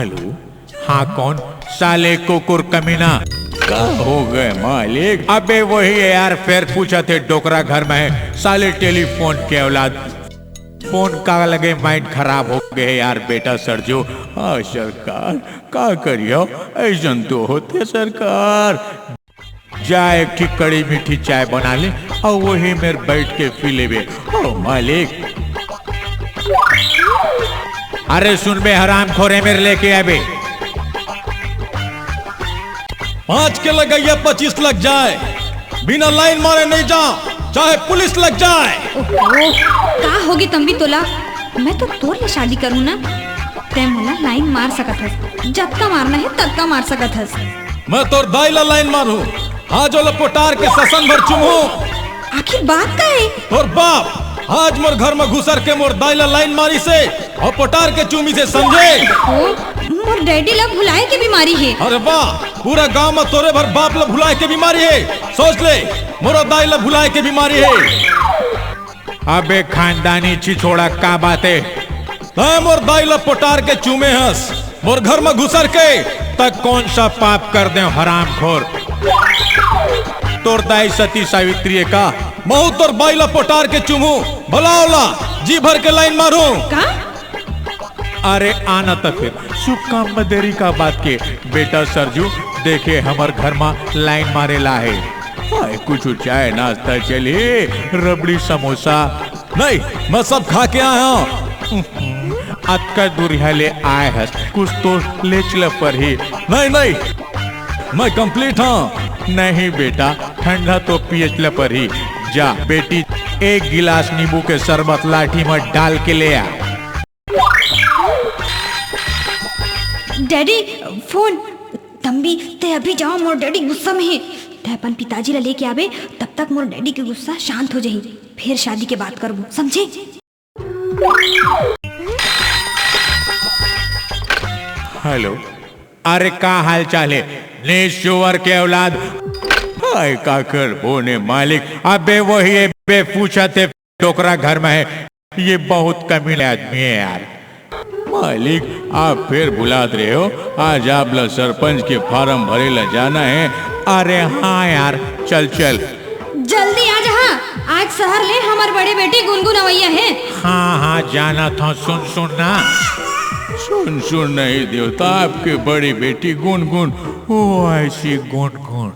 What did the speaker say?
Hello, हाँ कौन? साले कुकुर कमीना, क्या हो गए मालिक? अबे वही है यार, फिर पूछा थे डोकरा घर में है। साले टेलीफोन के औलाद, फोन का लगे माइंड खराब हो गए यार बेटा सरजू। हाँ सरकार, का करियो, ऐसा तो होते सरकार। जा एक ठीक कड़ी मीठी चाय बना ले और वही मेरे बैठ के पी लेवे। ओ मालिक, अरे सुन बे हराम खोरे, मेरे लेके आबे। 5 के लगाइए 25 लग जाए, बिना लाइन मारे नहीं जाओ, चाहे पुलिस लग जाए। ओहो, का होगी तंबी तोला? मैं तो तोर ले शादी करूँ ना, ते मोला लाइन मार सकत हस, जत्ता मारना है तत्ता मार सकत हस। मैं तोर दाई ला लाइन मारू, हाँ जो लपोटार के ससन भर चुमू। आखिर बात का है? तोर बाप आज मोर घर में घुसर के मोर दाई ला लाइन मारी से और पोटार के चूमी से समझे। ओ, मोर डैडी ला भुलाए के बीमारी है। अरे वाह, पूरा गांव में तोरे भर बाप ला भुलाए के बीमारी है। सोच ले, मोरा दाई ला भुलाए के बीमारी है। अबे खानदानी छिछोड़ा का बात है? मोर दाई ला पोटार के चूमे हंस, मोर घर में घुसर के तक कौन सा पाप कर दे हराम खोर? तोर दाई सती सावित्री का महू तोर बाई ला पोटार के चूमू, भलाओला जी भर के लाइन मारू का? अरे आना तो फिर शुभ काम में देरी का बात के बेटा सरजू। देखे हमर घर में लाइन मारे ला है, कुछ चाय नाश्ता चलिए, रबड़ी समोसा नहीं, मैं सब खा के आया हूँ। अतका दूरिया ले आए हस, कुछ तो ले चल पर ही। नहीं, मैं कंप्लीट हूँ। नहीं बेटा, ठंडा तो पियचल पर ही। जा बेटी, एक गिलास नींबू के शरबत लाठी में डाल के ले आ। Daddy phone. तंबी ते अभी जाओ, मोर डैडी गुस्सा में है। ते अपन पिताजी ला लेके आवे, तब तक मोर डैडी के गुस्सा शांत हो जाही, फिर शादी के बात करबो, समझे? हेलो, अरे का हाल चाल है? निशुवर के औलाद, हाय काकर बोने मालिक। अबे वही है बे, पूछा थे डोकरा घर में है। ये बहुत कमीने आदमी है यार। मालिक आप फिर बुला रहे हो, आज आप ला सरपंच के फार्म भरे ला जाना है। अरे हाँ यार, चल चल जल्दी आ जा। आज शहर ले हमार बड़े बेटी गुनगुन अवैया है। हाँ जाना था। सुन ना, सुन नहीं देवता, आपके बड़ी बेटी गुनगुन, वो ऐसी गुनगुन